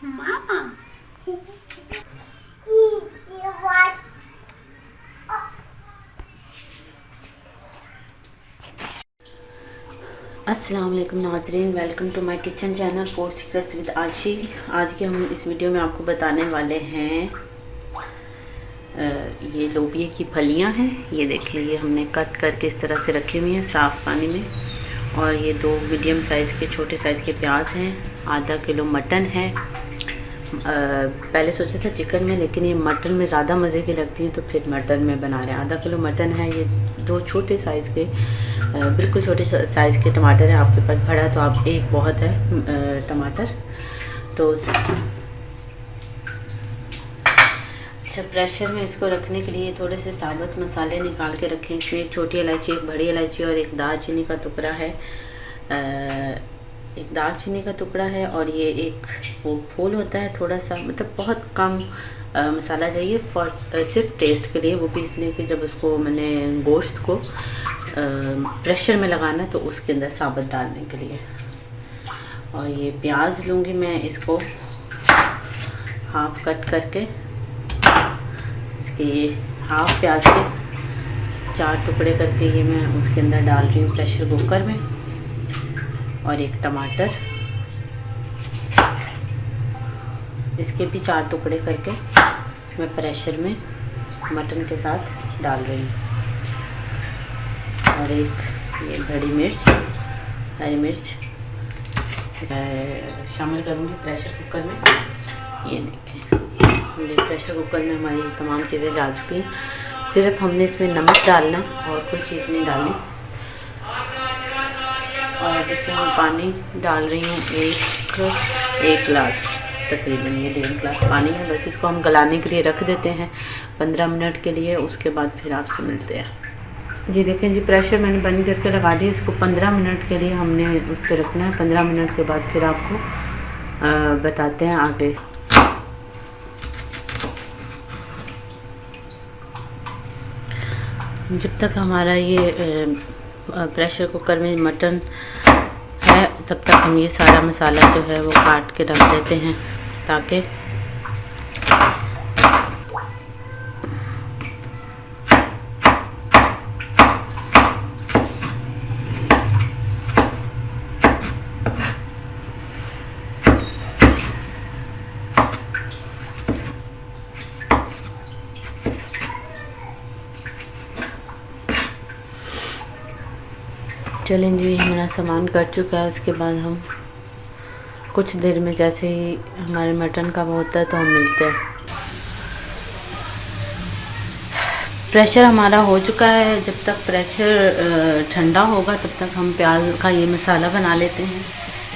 Mama. अस्सलाम वालेकुम नाज़रीन, welcome to my kitchen channel food secrets with Ashi. आज के हम इस वीडियो में आपको बताने वाले हैं ये लोबिया की फलियां हैं। ये देखें, ये हमने कट करके इस तरह से रखी हुई हैं साफ़ पानी में। और ये 2 मीडियम साइज़ के छोटे साइज़ के प्याज हैं, आधा किलो मटन है। पहले सोचा था चिकन में, लेकिन ये मटन में ज़्यादा मज़े की लगती है तो फिर मटन में बना रहे हैं। आधा किलो मटन है। ये 2 छोटे साइज़ के बिल्कुल छोटे साइज़ के टमाटर हैं। आपके पास बड़ा तो आप एक बहुत है टमाटर। तो अच्छा, प्रेशर में इसको रखने के लिए थोड़े से साबुत मसाले निकाल के रखें। इसमें एक छोटी इलायची, एक बड़ी इलायची और एक दालचीनी का टुकड़ा है। एक दालचीनी का टुकड़ा है और ये एक वो फूल होता है थोड़ा सा, मतलब बहुत कम मसाला चाहिए फॉर सिर्फ टेस्ट के लिए। वो पीसने के जब उसको मैंने गोश्त को प्रेशर में लगाना तो उसके अंदर साबुत डालने के लिए। और ये प्याज लूँगी मैं, इसको हाफ कट करके इसके ये हाफ प्याज के 4 टुकड़े करके ये मैं उसके अंदर डाल रही हूँ प्रेशर कुकर में। और एक टमाटर, इसके भी 4 टुकड़े करके मैं प्रेशर में मटन के साथ डाल रही हूँ। और एक ये बड़ी मिर्च, हरी मिर्च शामिल करूँगी प्रेशर कुकर में। ये देखें, ये प्रेशर कुकर में हमारी तमाम चीज़ें डाल चुकी हैं। सिर्फ हमने इसमें नमक डालना है और कोई चीज़ नहीं डालनी। और इसमें मैं पानी डाल रही हूँ एक गिलास तकरीबन, ये 1.5 गिलास पानी है। बस इसको हम गलाने के लिए रख देते हैं 15 मिनट के लिए। उसके बाद फिर आपसे मिलते हैं। जी देखें जी, प्रेशर मैंने बंद करके लगा दिया। इसको 15 मिनट के लिए हमने उस पर रखना है। 15 मिनट के बाद फिर आपको बताते हैं आगे। जब तक हमारा ये प्रेशर कुकर में मटन है तब तक हम ये सारा मसाला जो है वो काट के रख देते हैं ताकि चलें जी, हमारा सामान कट चुका है। उसके बाद हम कुछ देर में जैसे ही हमारे मटन का वो होता है तो हम मिलते हैं। प्रेशर हमारा हो चुका है। जब तक प्रेशर ठंडा होगा तब तक हम प्याज का ये मसाला बना लेते हैं।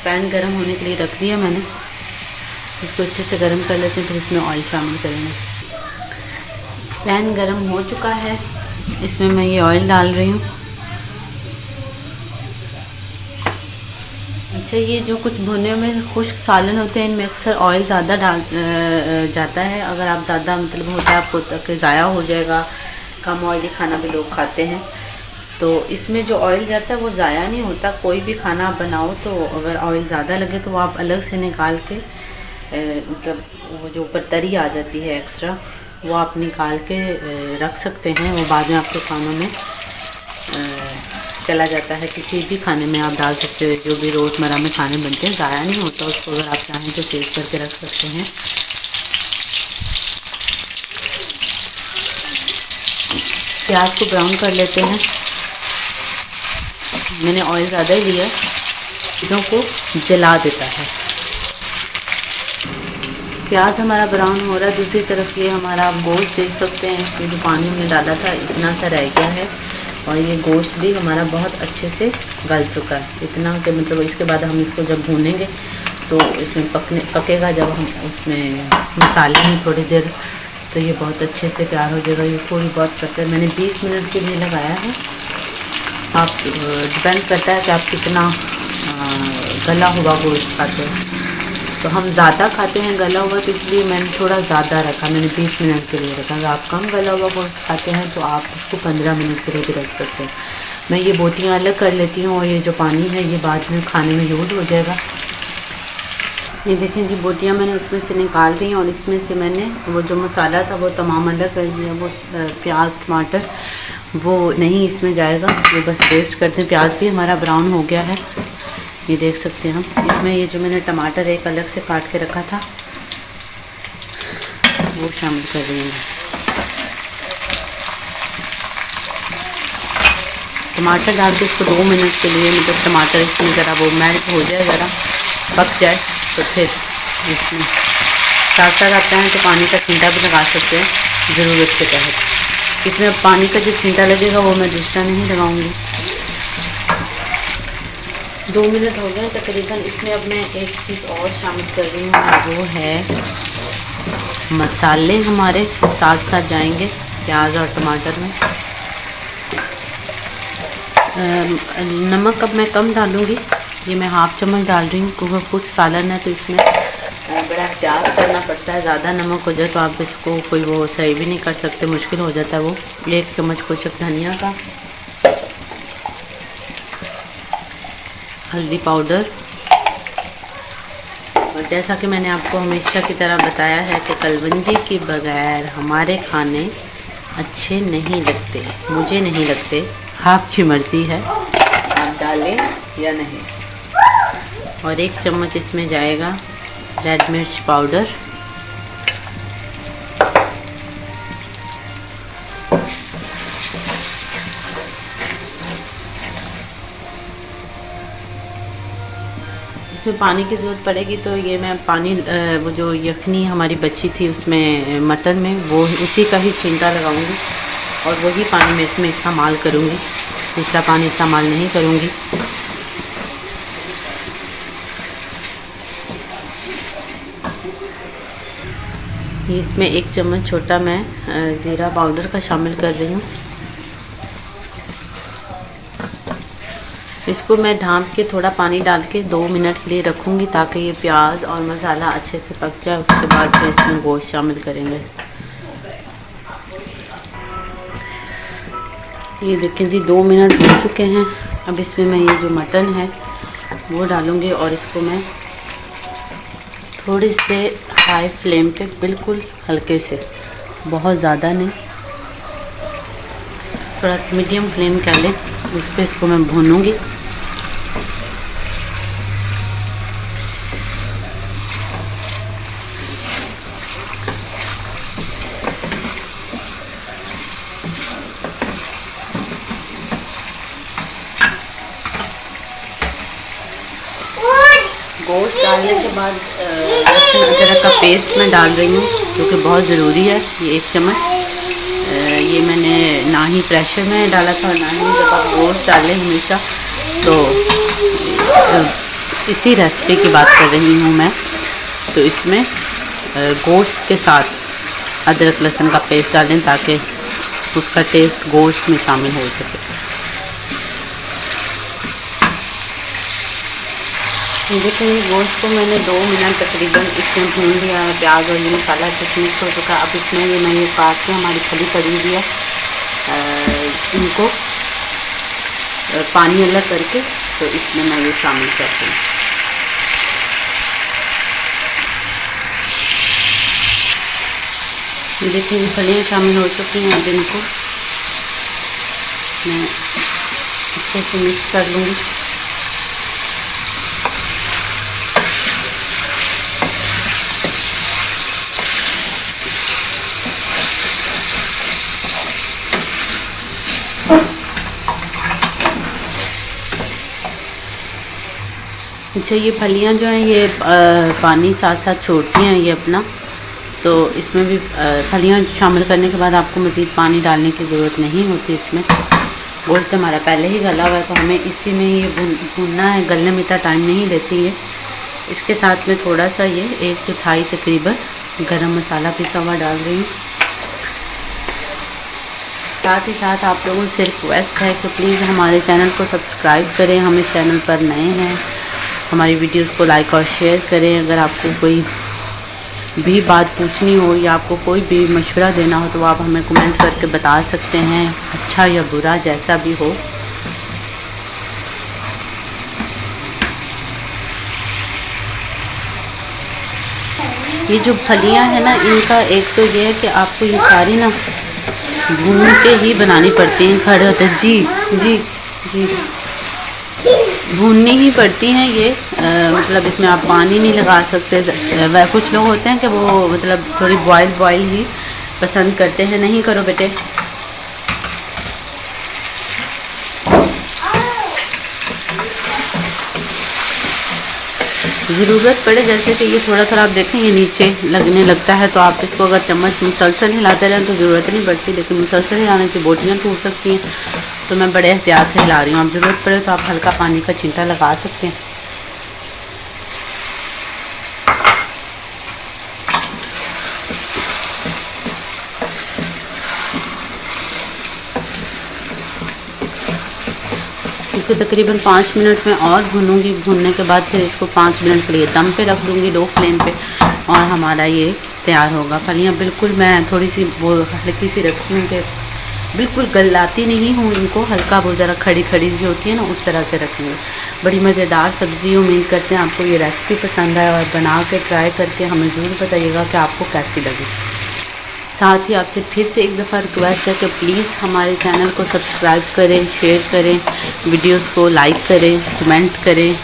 पैन गरम होने के लिए रख दिया मैंने, इसको अच्छे से गरम कर लेते हैं, फिर इसमें ऑयल शामिल करेंगे। पैन गरम हो चुका है, इसमें मैं ये ऑयल डाल रही हूँ। अच्छा, ये जो कुछ भुने में खुश्क सालन होते हैं इनमें अक्सर ऑयल ज़्यादा डाल जाता है। अगर आप ज़्यादा मतलब होता है आपको तक ज़ाया हो जाएगा, कम ऑयली खाना भी लोग खाते हैं, तो इसमें जो ऑयल जाता है वो ज़ाया नहीं होता। कोई भी खाना आप बनाओ तो अगर ऑयल ज़्यादा लगे तो वो आप अलग से निकाल के मतलब वो जो ऊपर तरी आ जाती है एक्स्ट्रा, वो आप निकाल के रख सकते हैं। वो बाद में आपके खानों में चला जाता है। किसी भी खाने में आप डाल सकते हो, जो भी रोज़मर्रा में खाने बनते हैं, ज़ाया नहीं होता। उसको अगर आप चाहें तो सेव करके रख सकते हैं। प्याज को ब्राउन कर लेते हैं। मैंने ऑयल ज़्यादा ही लिया, चीज़ों को जला देता है। प्याज हमारा ब्राउन हो रहा है। दूसरी तरफ ये हमारा आप गोश्त देख सकते हैं, ये जो पानी में डाला था इतना सा रह गया है। और ये गोश्त भी हमारा बहुत अच्छे से गल चुका है, इतना कि मतलब इसके बाद हम इसको जब भूनेंगे तो इसमें पकेगा जब हम उसमें मसाले में थोड़ी देर, तो ये बहुत अच्छे से तैयार हो जाएगा। ये थोड़ी बहुत पकड़ मैंने 20 मिनट के लिए लगाया है। आप डिपेंड करता है कि आप कितना गला हुआ गोश्त खाते हैं। तो हम ज़्यादा खाते हैं गला हुआ, तो इसलिए मैंने थोड़ा ज़्यादा रखा, मैंने 20 मिनट के लिए रखा। अगर आप कम गला हुआ गोश्त खाते हैं तो आप उसको 15 मिनट के लिए भी रख सकते हैं। मैं ये बोटियाँ अलग कर लेती हूँ और ये जो पानी है ये बाद में खाने में यूज़ हो जाएगा। ये देखें जी, बोटियाँ मैंने उसमें से निकाल रही हैं और इसमें से मैंने वो जो मसाला था वो तमाम अलग कर दिया। वो प्याज टमाटर वो नहीं इसमें जाएगा, वो बस पेस्ट करते हैं। प्याज भी हमारा ब्राउन हो गया है, ये देख सकते हैं हम। इसमें ये जो मैंने टमाटर एक अलग से काट के रखा था वो शामिल कर रही हूँ। टमाटर डाल के इसको 2 मिनट के लिए, मतलब टमाटर इसमें ज़रा वो मेल्ट हो जाए, ज़रा पक जाए, तो फिर इसमें साथ साथ आप चाहें तो पानी का छींटा भी लगा सकते हैं ज़रूरत के तहत। इसमें अब पानी का जो छींटा लगेगा वो मैं दूसरा नहीं लगाऊंगी। 2 मिनट हो गए तकरीबन। इसमें अब मैं एक चीज़ और शामिल कर रही हूँ, वो है मसाले हमारे साथ साथ जाएंगे प्याज और टमाटर में। नमक अब मैं कम डालूँगी, ये मैं हाफ़ चम्मच डाल रही हूँ क्योंकि कुछ सालन है तो इसमें बड़ा एहतियात करना पड़ता है। ज़्यादा नमक हो जाए तो आप इसको कोई वो सही भी नहीं कर सकते, मुश्किल हो जाता है वो। 1 चम्मच कुछ धनिया का, हल्दी पाउडर। और जैसा कि मैंने आपको हमेशा की तरह बताया है कि कलवंजी के बगैर हमारे खाने अच्छे नहीं लगते, मुझे नहीं लगते, आपकी मर्ज़ी है आप डालें या नहीं। और 1 चम्मच इसमें जाएगा रेड मिर्च पाउडर। इसमें पानी की ज़रूरत पड़ेगी तो ये मैं पानी वो जो यखनी हमारी बची थी उसमें मटन में, वो उसी का ही छींटा लगाऊंगी और वही पानी मैं इसमें इस्तेमाल करूंगी, दूसरा पानी इस्तेमाल नहीं करूंगी। इसमें 1 चम्मच छोटा मैं ज़ीरा पाउडर का शामिल कर रही हूँ। इसको मैं ढाँप के थोड़ा पानी डाल के 2 मिनट के लिए रखूँगी ताकि ये प्याज और मसाला अच्छे से पक जाए। उसके बाद फिर इसमें गोश्त शामिल करेंगे। ये देखें जी, 2 मिनट हो चुके हैं। अब इसमें मैं ये जो मटन है वो डालूँगी और इसको मैं थोड़ी से हाई फ्लेम पे, बिल्कुल हल्के से, बहुत ज़्यादा नहीं, थोड़ा मीडियम फ्लेम कर लें, उस पर इसको मैं भूनूँगी। गोश्त डालने के बाद लहसुन अदरक का पेस्ट मैं डाल रही हूँ क्योंकि बहुत ज़रूरी है। ये 1 चम्मच ये मैंने ना ही प्रेशर में डाला था ना ही जब आप गोश्त डालें हमेशा, तो इसी रेसिपी की बात कर रही हूँ मैं। तो इसमें गोश्त के साथ अदरक लहसुन का पेस्ट डालें ताकि उसका टेस्ट गोश्त में शामिल हो सके। देखिए, ये गोश्त को मैंने 2 मिनट तकरीबन इसमें भून लिया है। प्याज और ये मसाला अच्छे मिक्स हो चुका। अब इसमें ये मैं ये काट के हमारी खली पड़ी हुई है, इनको पानी अलग करके तो इसमें मैं ये शामिल करती हूँ। देखिए, ये फलियाँ शामिल हो चुकी हैं। अब इनको मैं अच्छे से मिक्स कर लूँगी। अच्छा, ये फलियाँ जो हैं ये पानी साथ साथ छोड़ती हैं ये अपना, तो इसमें भी फलियाँ शामिल करने के बाद आपको मज़ीद पानी डालने की ज़रूरत नहीं होती। इसमें गोश्त हमारा पहले ही गला हुआ है तो हमें इसी में ये भूनना है, गलने में इतना टाइम नहीं लेती है। इसके साथ में थोड़ा सा ये 1/4 तकरीबन गरम मसाला पिसा हुआ डाल रही हूँ। साथ ही साथ आप लोगों से रिक्वेस्ट है कि प्लीज़ हमारे चैनल को सब्सक्राइब करें। हम इस चैनल पर नए हैं, हमारी वीडियोस को लाइक और शेयर करें। अगर आपको कोई भी बात पूछनी हो या आपको कोई भी मशवरा देना हो तो आप हमें कमेंट करके बता सकते हैं, अच्छा या बुरा जैसा भी हो। ये जो फलियां हैं ना, इनका एक तो ये है कि आपको ये सारी ना भून के ही बनानी पड़ती हैं। खड़े होते जी जी जी भूननी ही पड़ती हैं ये। मतलब इसमें आप पानी नहीं लगा सकते। वह कुछ लोग होते हैं कि वो मतलब थोड़ी बॉयल ही पसंद करते हैं। नहीं करो बेटे। ज़रूरत पड़े जैसे कि ये थोड़ा थोड़ा आप देखें ये नीचे लगने लगता है, तो आप इसको अगर चम्मच मुसलसल हिलाते रहें तो ज़रूरत नहीं पड़ती, लेकिन मुसलसल हिलाने से बोटियाँ टूट सकती हैं। तो मैं बड़े एहतियात से हिला रही हूँ। आप ज़रूरत पड़े तो आप हल्का पानी का छींटा लगा सकते हैं। इसको तकरीबन 5 मिनट में और भूनूंगी। भूनने के बाद फिर इसको 5 मिनट के लिए दम पे रख दूंगी, लो फ्लेम पे, और हमारा ये तैयार होगा। फलियाँ बिल्कुल मैं थोड़ी सी वो हल्की सी रखती हूँ कि बिल्कुल गलाती नहीं हूँ इनको, हल्का वो ज़रा खड़ी खड़ी सी होती है ना, उस तरह से रखेंगे। बड़ी मज़ेदार सब्ज़ी। उम्मीद करते हैं आपको ये रेसिपी पसंद आए और बना के ट्राई करके हमें ज़रूर बताइएगा कि आपको कैसी लगी। साथ ही आपसे फिर से एक दफ़ा रिक्वेस्ट है कि प्लीज़ हमारे चैनल को सब्सक्राइब करें, शेयर करें, वीडियोस को लाइक करें, कमेंट करें।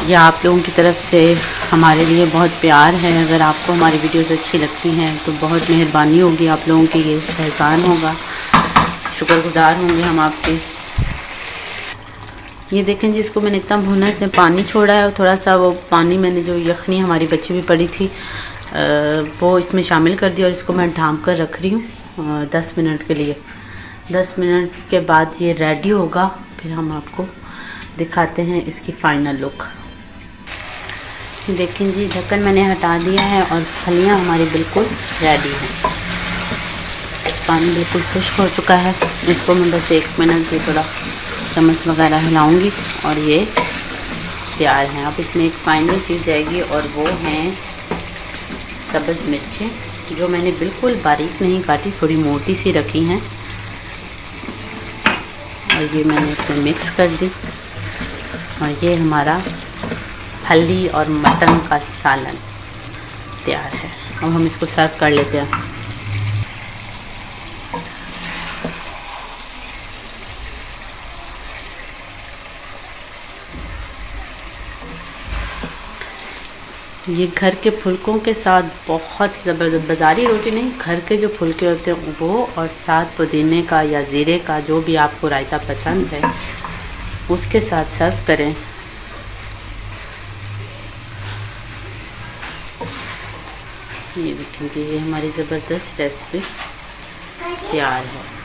यह आप लोगों की तरफ से हमारे लिए बहुत प्यार है। अगर आपको हमारी वीडियोस अच्छी लगती हैं तो बहुत मेहरबानी होगी आप लोगों की, ये एहसान होगा, शुक्रगुजार होंगे हम आपके। ये देखें जिसको मैंने इतना भुना, इसने पानी छोड़ा है, और थोड़ा सा वो पानी मैंने जो यखनी हमारी बची हुई पड़ी थी वो इसमें शामिल कर दिया, और इसको मैं ढाँप कर रख रही हूँ 10 मिनट के लिए। 10 मिनट के बाद ये रेडी होगा, फिर हम आपको दिखाते हैं इसकी फ़ाइनल लुक। देखें जी, ढक्कन मैंने हटा दिया है और फलियाँ हमारी बिल्कुल रेडी हैं। पानी बिल्कुल खुश्क हो चुका है। इसको मैं बस 1 मिनट से थोड़ा चम्मच वगैरह हिलाऊंगी और ये तैयार हैं। अब इसमें एक फाइनल चीज़ जाएगी और वो हैं सब्ज़ मिर्चें, जो मैंने बिल्कुल बारीक नहीं काटी, थोड़ी मोटी सी रखी हैं, और ये मैंने इसमें मिक्स कर दी। और ये हमारा फली और मटन का सालन तैयार है। अब हम इसको सर्व कर लेते हैं। ये घर के फुल्कों के साथ बहुत ज़बरदस्त, बाज़ारी रोटी नहीं, घर के जो फुल्के होते हैं वो, और साथ पुदीने का या ज़ीरे का जो भी आपको रायता पसंद है उसके साथ सर्व करें। ये देखेंगे, ये हमारी ज़बरदस्त रेसिपी तैयार है।